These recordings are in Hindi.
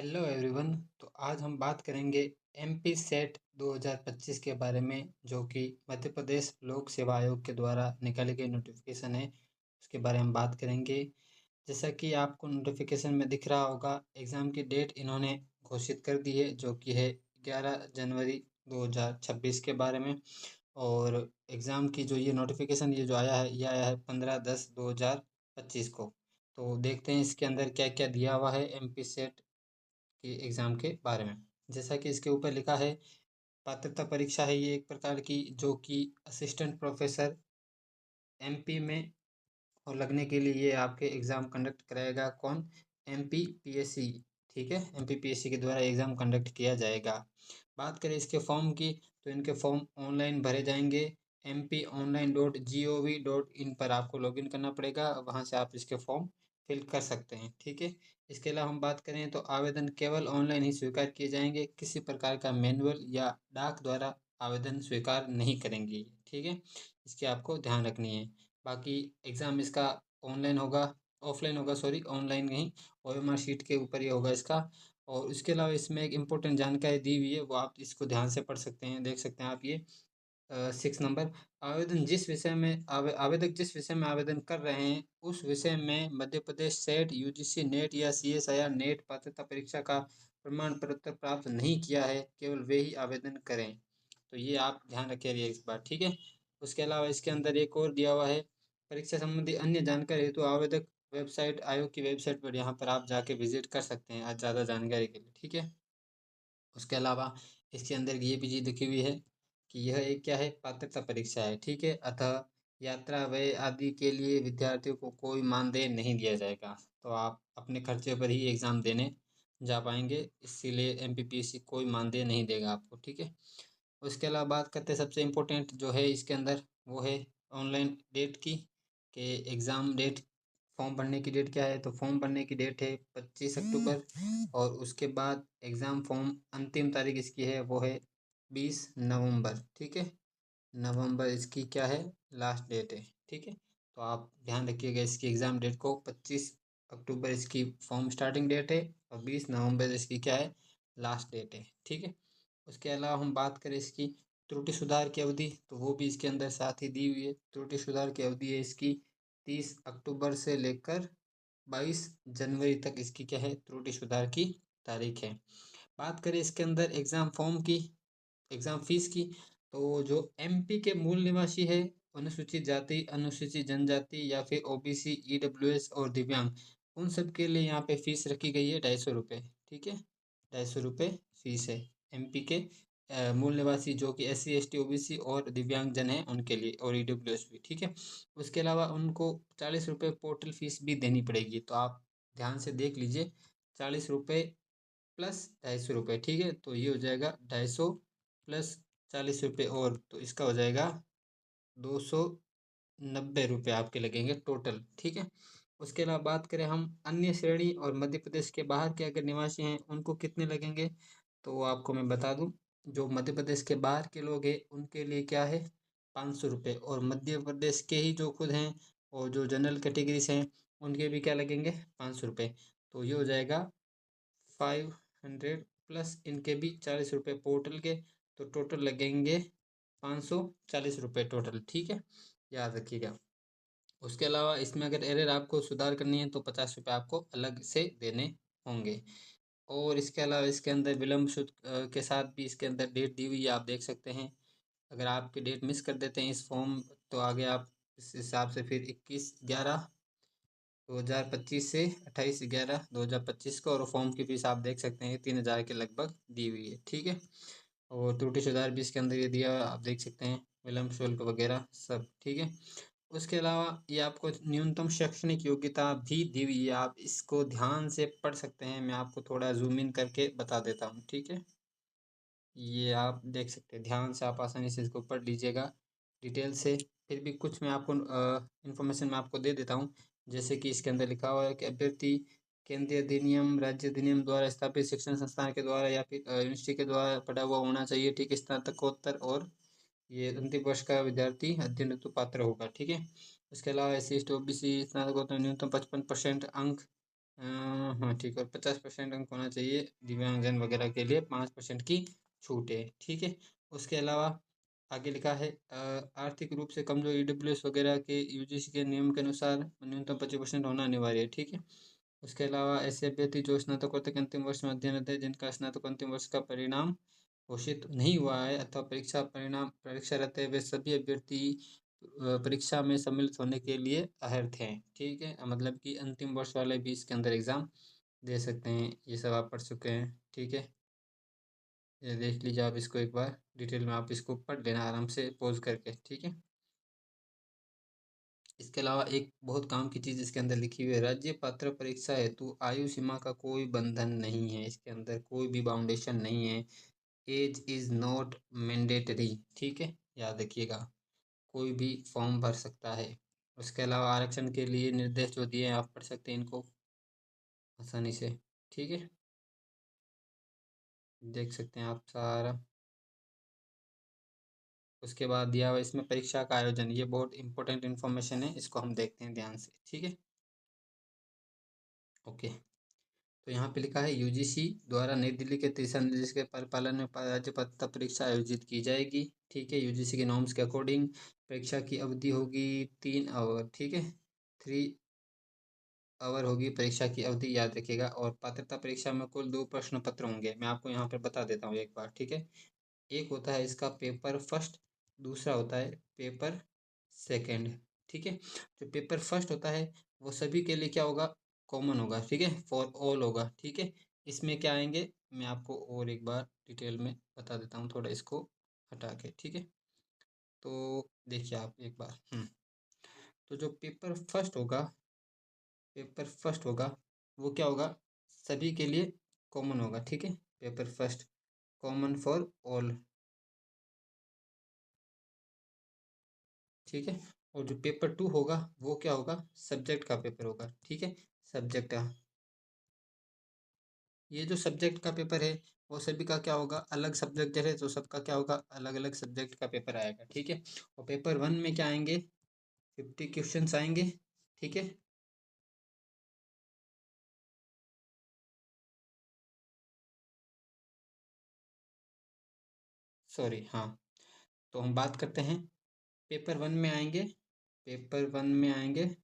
Hello everyone. तो आज हम बात करेंगे एमपी सेट 2025 के बारे में, जो कि मध्य प्रदेश लोक सेवा आयोग के द्वारा निकाली गई नोटिफिकेशन है। उसके बारे में बात करेंगे। जैसा कि आपको नोटिफिकेशन में दिख रहा होगा, एग्ज़ाम की डेट इन्होंने घोषित कर दी है, जो कि है 11 जनवरी 2026 के बारे में। और एग्ज़ाम की जो ये नोटिफिकेशन ये जो आया है, ये आया है 15/10/2025 को। तो देखते हैं इसके अंदर क्या क्या दिया हुआ है एमपी सेट के एग्ज़ाम के बारे में। जैसा कि इसके ऊपर लिखा है, पात्रता परीक्षा है ये एक प्रकार की, जो कि असिस्टेंट प्रोफेसर एमपी में और लगने के लिए ये आपके एग्ज़ाम कंडक्ट कराएगा कौन? एमपीपीएससी। ठीक है, एमपीपीएससी के द्वारा एग्ज़ाम कंडक्ट किया जाएगा। बात करें इसके फॉर्म की, तो इनके फॉर्म ऑनलाइन भरे जाएंगे। mponline.gov.in पर आपको लॉगिन करना पड़ेगा, वहाँ से आप इसके फॉर्म फिल कर सकते हैं। ठीक है, इसके अलावा हम बात करें तो आवेदन केवल ऑनलाइन ही स्वीकार किए जाएंगे, किसी प्रकार का मैनुअल या डाक द्वारा आवेदन स्वीकार नहीं करेंगे। ठीक है, इसकी आपको ध्यान रखनी है। बाकी एग्ज़ाम इसका ऑनलाइन होगा, ऑफलाइन होगा, सॉरी, ऑनलाइन नहीं, ओएमआर शीट के ऊपर ये होगा इसका। और इसके अलावा इसमें एक इम्पोर्टेंट जानकारी दी हुई है, वो आप इसको ध्यान से पढ़ सकते हैं, देख सकते हैं आप ये। 6 नंबर, आवेदक जिस विषय में आवेदन कर रहे हैं उस विषय में Madhya Pradesh set, UGC net या सीएसआईआर नेट पात्रता परीक्षा का प्रमाण पत्र प्राप्त नहीं किया है, केवल वे ही आवेदन करें। तो ये आप ध्यान रखिए इस बार। ठीक है, उसके अलावा इसके अंदर एक और दिया हुआ है, परीक्षा संबंधी अन्य जानकारी हेतु आवेदक वेबसाइट, आयोग की वेबसाइट पर यहाँ पर आप जाके विजिट कर सकते हैं आज ज़्यादा जानकारी के लिए। ठीक है, उसके अलावा इसके अंदर ये भी चीज़ लिखी हुई है कि यह एक क्या है, पात्रता परीक्षा है। ठीक है, अतः यात्रा व्यय आदि के लिए विद्यार्थियों को कोई मानदेय नहीं दिया जाएगा, तो आप अपने खर्चे पर ही एग्ज़ाम देने जा पाएंगे, इसीलिए एमपीपीएससी कोई मानदेय नहीं देगा आपको। ठीक है, उसके अलावा बात करते हैं सबसे इम्पोर्टेंट जो है इसके अंदर, वो है ऑनलाइन डेट की, कि एग्ज़ाम डेट, फॉर्म भरने की डेट क्या है। तो फॉर्म भरने की डेट है 25 अक्टूबर, और उसके बाद एग्ज़ाम फॉर्म अंतिम तारीख इसकी है वो है 20 नवंबर। ठीक है, नवंबर इसकी क्या है, लास्ट डेट है। ठीक है, तो आप ध्यान रखिएगा इसकी एग्ज़ाम डेट को, 25 अक्टूबर इसकी फॉर्म स्टार्टिंग डेट है और 20 नवंबर इसकी क्या है, लास्ट डेट है। ठीक है, उसके अलावा हम बात करें इसकी त्रुटि सुधार की अवधि, तो वो भी इसके अंदर साथ ही दी हुई है। त्रुटि सुधार की अवधि है इसकी 30 अक्टूबर से लेकर 22 जनवरी तक, इसकी क्या है, त्रुटि सुधार की तारीख है। बात करें इसके अंदर एग्ज़ाम फॉर्म की, एग्ज़ाम फीस की, तो जो एमपी के मूल निवासी है, अनुसूचित जाति, अनुसूचित जनजाति या फिर ओबीसी, ईडब्ल्यूएस और दिव्यांग, उन सब के लिए यहाँ पे फीस रखी गई है 250 रुपये। ठीक है, 250 रुपये फीस है एमपी के मूल निवासी, जो कि एससी एसटी ओबीसी और दिव्यांग जन हैं उनके लिए, और ईडब्ल्यूएस भी। ठीक है, उसके अलावा उनको 40 रुपये पोर्टल फीस भी देनी पड़ेगी, तो आप ध्यान से देख लीजिए, 40 रुपये प्लस 250 रुपये। ठीक है, तो ये हो जाएगा 250 प्लस 40 रुपये, और तो इसका हो जाएगा 290 रुपये आपके लगेंगे टोटल। ठीक है, उसके अलावा बात करें हम अन्य श्रेणी और मध्य प्रदेश के बाहर के अगर निवासी हैं उनको कितने लगेंगे, तो आपको मैं बता दूं, जो मध्य प्रदेश के बाहर के लोग हैं उनके लिए क्या है, 500 रुपये, और मध्य प्रदेश के ही जो खुद हैं और जो जनरल कैटेगरीज हैं उनके भी क्या लगेंगे, 500 रुपये। तो ये हो जाएगा 500 प्लस इनके भी 40 रुपये पोर्टल के, तो टोटल लगेंगे 540 रुपये टोटल। ठीक है, याद रखिएगा। उसके अलावा इसमें अगर एरर आपको सुधार करनी है तो 50 रुपये आपको अलग से देने होंगे। और इसके अलावा इसके अंदर विलम्ब शुल्क के साथ भी इसके अंदर डेट दी हुई है, आप देख सकते हैं। अगर आपकी डेट मिस कर देते हैं इस फॉर्म, तो आगे आप इस हिसाब से फिर 21/11/2025 से 28/11/2025 को, और फॉर्म की फीस आप देख सकते हैं 3000 के लगभग दी हुई है। ठीक है, और त्रुटि सुधार भी इसके अंदर ये दिया हुआ है, आप देख सकते हैं, विलम्ब शुल्क वगैरह सब। ठीक है, उसके अलावा ये आपको न्यूनतम शैक्षणिक योग्यता भी दी हुई है, आप इसको ध्यान से पढ़ सकते हैं, मैं आपको थोड़ा जूम इन करके बता देता हूँ। ठीक है, ये आप देख सकते हैं, ध्यान से आप आसानी से इसको पढ़ लीजिएगा डिटेल से। फिर भी कुछ मैं आपको इन्फॉर्मेशन मैं आपको दे देता हूँ। जैसे कि इसके अंदर लिखा हुआ है कि अभ्यर्थी केंद्रीय अधिनियम, राज्य अधिनियम द्वारा स्थापित शिक्षण संस्थान के द्वारा या फिर यूनिवर्सिटी के द्वारा पढ़ा हुआ होना चाहिए। ठीक है, स्नातकोत्तर, और ये अंतिम वर्ष का विद्यार्थी अध्ययन हेतु पात्र होगा। ठीक है, उसके अलावा S C S T OBC स्नातकोत्तर न्यूनतम 55% अंक हाँ ठीक है, और 50% अंक होना चाहिए दिव्यांगजन वगैरह के लिए, 5% की छूट है। ठीक है। उसके अलावा आगे लिखा है आर्थिक रूप से कमजोर ईडब्ल्यूएस वगैरह के यूजीसी के नियम के अनुसार न्यूनतम 25% होना अनिवार्य है। ठीक है। उसके अलावा ऐसे अभ्यर्थी जो स्नातकोत्तर के अंतिम वर्ष में अध्ययनरत है, जिनका स्नातक अंतिम वर्ष का परिणाम घोषित नहीं हुआ है अथवा परीक्षारत है, वे सभी अभ्यर्थी परीक्षा में सम्मिलित होने के लिए अहर्थ हैं। ठीक है, मतलब कि अंतिम वर्ष वाले भी इसके अंदर एग्जाम दे सकते हैं। ये सब आप पढ़ चुके हैं। ठीक है, ये देख लीजिए आप इसको एक बार डिटेल में, आप इसको पढ़ लेना आराम से पॉज करके। ठीक है। इसके अलावा एक बहुत काम की चीज़ इसके अंदर लिखी हुई है, राज्य पात्र परीक्षा हेतु आयु सीमा का कोई बंधन नहीं है। इसके अंदर कोई भी बाउंडेशन नहीं है। Age is not mandatory. ठीक है, याद रखिएगा, कोई भी फॉर्म भर सकता है। उसके अलावा आरक्षण के लिए निर्देश जो दिए हैं आप पढ़ सकते हैं इनको आसानी से। ठीक है, देख सकते हैं आप सारा। उसके बाद दिया हुआ इसमें परीक्षा का आयोजन, ये बहुत इंपॉर्टेंट इन्फॉर्मेशन है, इसको हम देखते हैं ध्यान से। ठीक है, ओके। तो यहाँ पे लिखा है यूजीसी द्वारा नई दिल्ली के दिशा निर्देश के परिपालन में राज्य पात्रता परीक्षा आयोजित की जाएगी। ठीक है, यूजीसी के नॉर्म्स के अकॉर्डिंग परीक्षा की अवधि होगी 3 आवर। ठीक है, 3 आवर होगी परीक्षा की अवधि, याद रखिएगा। और पात्रता परीक्षा में कुल 2 प्रश्न पत्र होंगे, मैं आपको यहाँ पर बता देता हूँ एक बार। ठीक है, एक होता है इसका पेपर फर्स्ट, दूसरा होता है पेपर सेकंड। ठीक है, जो पेपर फर्स्ट होता है वो सभी के लिए क्या होगा, कॉमन होगा। ठीक है, फॉर ऑल होगा। ठीक है, इसमें क्या आएंगे मैं आपको और एक बार डिटेल में बता देता हूँ, थोड़ा इसको हटा के। ठीक है, तो देखिए आप एक बार। तो जो पेपर फर्स्ट होगा वो क्या होगा, सभी के लिए कॉमन होगा। ठीक है, paper first common for all. ठीक है, और जो पेपर 2 होगा वो क्या होगा, सब्जेक्ट का पेपर होगा। ठीक है, सब्जेक्ट का, ये जो सब्जेक्ट का पेपर है वो सभी का क्या होगा, अलग सब्जेक्ट है तो सबका क्या होगा, अलग अलग सब्जेक्ट का पेपर आएगा। ठीक है, और पेपर 1 में क्या आएंगे, 50 क्वेश्चंस आएंगे। ठीक है, सॉरी, हाँ। तो हम बात करते हैं, पेपर 1 में आएंगे, पेपर 1 में आएंगे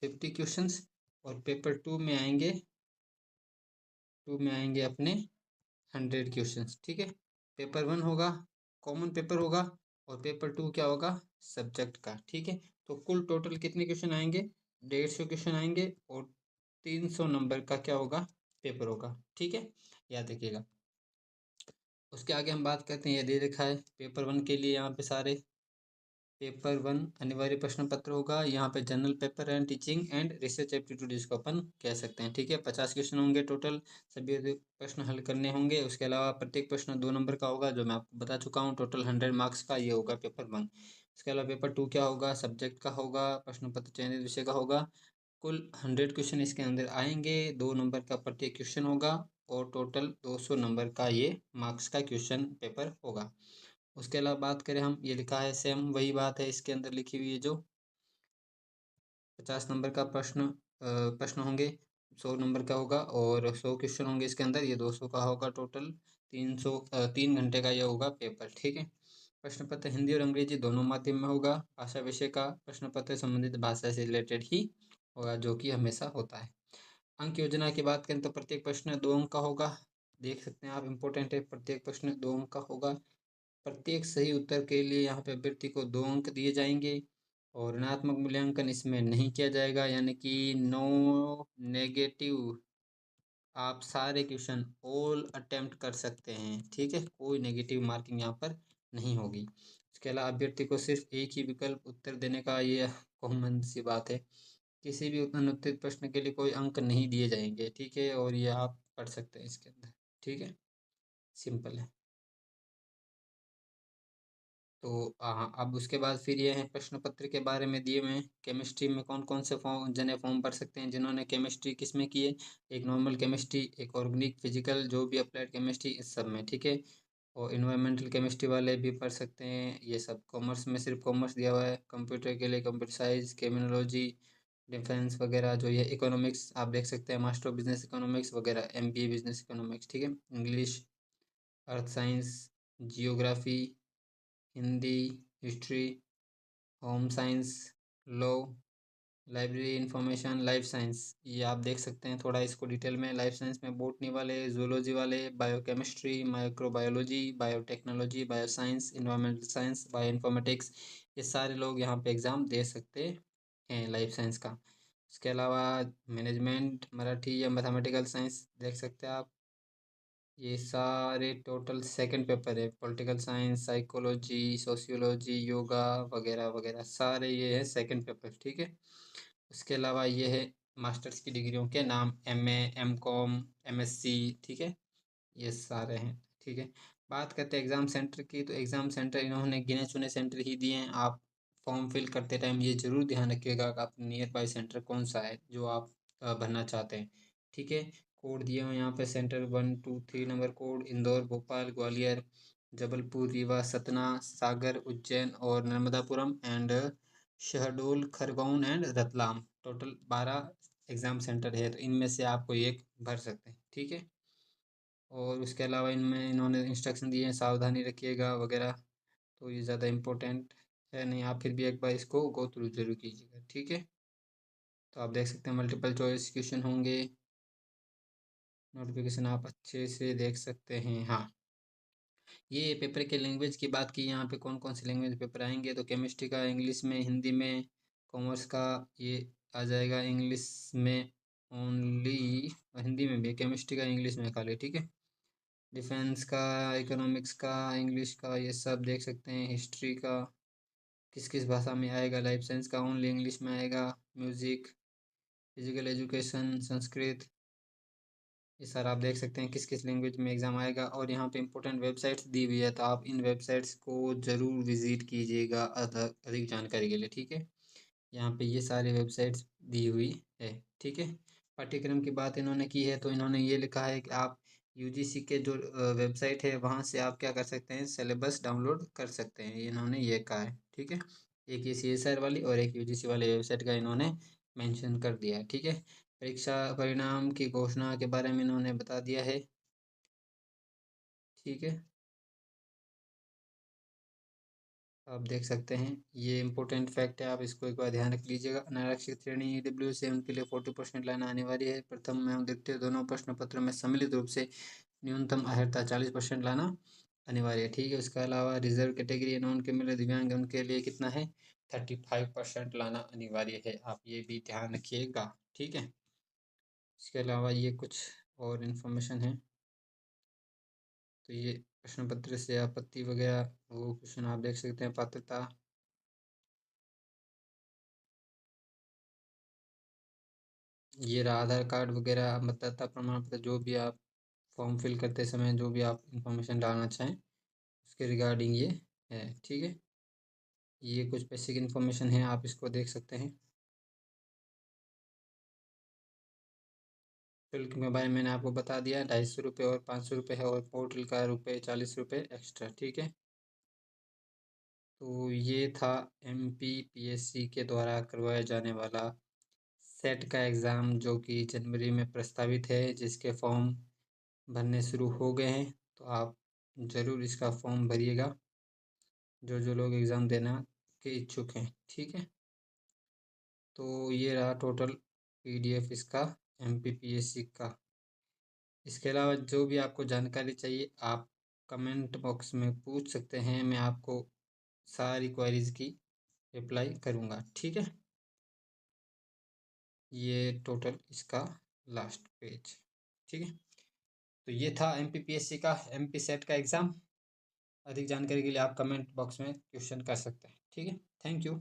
50 क्वेश्चंस, और पेपर 2 में आएंगे, अपने 100 क्वेश्चंस। ठीक है, पेपर 1 होगा कॉमन पेपर होगा, और पेपर 2 क्या होगा, सब्जेक्ट का। ठीक है, तो कुल टोटल कितने क्वेश्चन आएंगे, 150 क्वेश्चन आएंगे, और 300 नंबर का क्या होगा, पेपर होगा। ठीक है, याद रखिएगा। उसके आगे हम बात करते हैं, ये दे रखा है पेपर 1 के लिए, यहाँ पे सारे पेपर 1 अनिवार्य प्रश्न पत्र होगा। यहाँ पे general paper and teaching and research aptitude इसको अपन कह सकते हैं। ठीक है, 50 क्वेश्चन होंगे टोटल, सभी प्रश्न हल करने होंगे। उसके अलावा प्रत्येक प्रश्न 2 नंबर का होगा, जो मैं आपको बता चुका हूँ। टोटल 100 मार्क्स का ये होगा पेपर 1। उसके अलावा पेपर 2 क्या होगा, सब्जेक्ट का होगा, प्रश्न पत्र चयनित विषय का होगा। कुल 100 क्वेश्चन इसके अंदर आएंगे, 2 नंबर का प्रत्येक क्वेश्चन होगा, और टोटल 200 नंबर का ये मार्क्स का क्वेश्चन पेपर होगा। उसके अलावा बात करें हम, ये लिखा है सेम वही बात है इसके अंदर लिखी हुई है, जो 50 नंबर का प्रश्न होंगे, 100 नंबर का होगा, और 100 क्वेश्चन होंगे इसके अंदर, ये 200 का होगा टोटल। 3 घंटे का ये होगा पेपर। ठीक है, प्रश्न पत्र हिंदी और अंग्रेजी दोनों माध्यम में होगा। भाषा विषय का प्रश्न पत्र संबंधित भाषा से रिलेटेड ही होगा, जो कि हमेशा होता है। अंक योजना की बात करें तो प्रत्येक प्रश्न 2 अंक का होगा। देख सकते हैं आप, इम्पोर्टेंट है, प्रत्येक प्रश्न 2 अंक का होगा। प्रत्येक सही उत्तर के लिए यहाँ पे अभ्यर्थी को 2 अंक दिए जाएंगे, और ऋणात्मक मूल्यांकन इसमें नहीं किया जाएगा, यानी कि नो नेगेटिव। आप सारे क्वेश्चन ऑल अटेम्प्ट कर सकते हैं। ठीक है, कोई नेगेटिव मार्किंग यहाँ पर नहीं होगी। इसके अलावा अभ्यर्थी को सिर्फ एक ही विकल्प उत्तर देने का, ये कॉमन सी बात है, किसी भी अनुत्तरित प्रश्न के लिए कोई अंक नहीं दिए जाएंगे। ठीक है, और ये आप पढ़ सकते हैं इसके अंदर। ठीक है, सिंपल है। तो हाँ, अब उसके बाद फिर ये है प्रश्न पत्र के बारे में दिए हुए हैं। केमिस्ट्री में कौन कौन से फॉर्म भर सकते हैं, जिन्होंने केमिस्ट्री किस में की है, एक नॉर्मल केमिस्ट्री, एक ऑर्गेनिक फिजिकल, जो भी अप्लाइड केमिस्ट्री, इस सब में। ठीक है, और इन्वायरमेंटल केमिस्ट्री वाले भी पढ़ सकते हैं ये सब। कॉमर्स में सिर्फ कॉमर्स दिया हुआ है, कंप्यूटर के लिए कंप्यूटर साइंस, क्रिमिनोलॉजी, डिफेंस वगैरह जो ये इकोनॉमिक्स आप देख सकते हैं, मास्टर ऑफ बिजनेस इकोनॉमिक्स वगैरह, एमबीए बिजनेस इकोनॉमिक्स, ठीक है। English, earth science, geography, Hindi, history, home science, law, library information, life science, ये आप देख सकते हैं थोड़ा इसको डिटेल में। लाइफ साइंस में बॉटनी वाले, जूलॉजी वाले, biochemistry, microbiology, biotechnology, bioscience, environmental science, bio informatics, ये सारे लोग यहाँ पे एग्ज़ाम दे सकते हैं लाइफ साइंस का। इसके अलावा मैनेजमेंट, मराठी या मैथमेटिकल साइंस देख सकते हैं आप। ये सारे टोटल सेकंड पेपर है। Political science, psychology, sociology, yoga वगैरह वगैरह सारे ये है सेकंड पेपर, ठीक है। उसके अलावा ये है मास्टर्स की डिग्रियों के नाम, एमए, एमकॉम, एमएससी, ठीक है, ये सारे हैं, ठीक है। बात करते हैं एग्ज़ाम सेंटर की, तो एग्ज़ाम सेंटर इन्होंने गिने चुने सेंटर ही दिए हैं। आप फॉर्म फिल करते टाइम ये ज़रूर ध्यान रखिएगा कि आप नियर बाई सेंटर कौन सा है जो आप भरना चाहते हैं, ठीक है। कोड दिए हुए हैं यहाँ पे, centre 1 2 3 number code, Indore, Bhopal, Gwalior, Jabalpur, Rewa, Satna, Sagar, Ujjain और Narmadapuram and Shahdol, Khargone and Ratlam. Total 12 exam centre है, तो इनमें से आप कोई एक भर सकते हैं, ठीक है। और उसके अलावा इनमें इन्होंने इंस्ट्रक्शन दिए हैं, सावधानी रखिएगा वगैरह, तो ये ज़्यादा इम्पोर्टेंट है नहीं, आप फिर भी एक बार इसको गो थ्रू जरूर कीजिएगा, ठीक है। तो आप देख सकते हैं मल्टीपल चॉइस क्वेश्चन होंगे, नोटिफिकेशन आप अच्छे से देख सकते हैं। हाँ, ये पेपर के लैंग्वेज की बात की, यहाँ पे कौन कौन सी लैंग्वेज पेपर आएंगे, तो केमिस्ट्री का इंग्लिश में, हिंदी में, कॉमर्स का ये आ जाएगा इंग्लिश में ओनली, हिंदी में भी, केमिस्ट्री का इंग्लिश में खाली, ठीक है। डिफेंस का, इकोनॉमिक्स का, इंग्लिश का, ये सब देख सकते हैं। हिस्ट्री का किस किस भाषा में आएगा, लाइफ साइंस का ओनली इंग्लिश में आएगा, म्यूजिक, फिजिकल एजुकेशन, संस्कृत, ये सर आप देख सकते हैं किस किस लैंग्वेज में एग्ज़ाम आएगा। और यहाँ पे इंपॉर्टेंट वेबसाइट्स दी हुई है, तो आप इन वेबसाइट्स को ज़रूर विजिट कीजिएगा अधिक जानकारी के लिए, ठीक है। यहाँ पे ये सारी वेबसाइट्स दी हुई है, ठीक है। पाठ्यक्रम की बात इन्होंने की है, तो इन्होंने ये लिखा है कि आप यूजीसी के जो वेबसाइट है वहाँ से आप क्या कर सकते हैं, सिलेबस डाउनलोड कर सकते हैं, इन्होंने ये कहा है, ठीक है। एक ये सीएसआर वाली और एक यूजीसी वाली वेबसाइट का इन्होंने मेंशन कर दिया है, ठीक है। परीक्षा परिणाम की घोषणा के बारे में इन्होंने बता दिया है, ठीक है। आप देख सकते हैं ये इंपॉर्टेंट फैक्ट है, आप इसको एक बार ध्यान रख लीजिएगा। अनारक्षित श्रेणी ईडब्ल्यू से उनके लिए 40% लाना अनिवार्य है। प्रथम एवं द्वितीय दोनों प्रश्न पत्र में सम्मिलित रूप से न्यूनतम अर्हता 40% लाना अनिवार्य है, ठीक है। उसके अलावा रिजर्व कैटेगरी नॉन क्रिमिनल दिव्यांग उनके लिए कितना है, 35% लाना अनिवार्य है, आप ये भी ध्यान रखिएगा, ठीक है। इसके अलावा ये कुछ और इन्फॉर्मेशन है, तो ये प्रश्न पत्र से आपत्ति वगैरह वो क्वेश्चन आप देख सकते हैं। पात्रता, ये रहा आधार कार्ड वगैरह, मतदाता प्रमाण पत्र, जो भी आप फॉर्म फिल करते समय जो भी आप इंफॉर्मेशन डालना चाहें उसके रिगार्डिंग ये है, ठीक है। ये कुछ बेसिक इन्फॉर्मेशन है, आप इसको देख सकते हैं। शुल्क में भाई मैंने आपको बता दिया, 250 रुपये और 500 रुपये है, और पोर्टल का रुपये 40 रुपये एक्स्ट्रा, ठीक है। तो ये था MPPSC के द्वारा करवाया जाने वाला सेट का एग्ज़ाम, जो कि जनवरी में प्रस्तावित है, जिसके फॉर्म भरने शुरू हो गए हैं। तो आप ज़रूर इसका फॉर्म भरिएगा, जो जो लोग एग्ज़ाम देना के इच्छुक हैं, ठीक है। तो ये रहा टोटल PDF इसका MPPSC का। इसके अलावा जो भी आपको जानकारी चाहिए आप कमेंट बॉक्स में पूछ सकते हैं, मैं आपको सारी क्वेरीज की रिप्लाई करूँगा, ठीक है। ये टोटल इसका लास्ट पेज, ठीक है। तो ये था MPPSC का MP सेट का एग्ज़ाम। अधिक जानकारी के लिए आप कमेंट बॉक्स में क्वेश्चन कर सकते हैं, ठीक है। Thank you.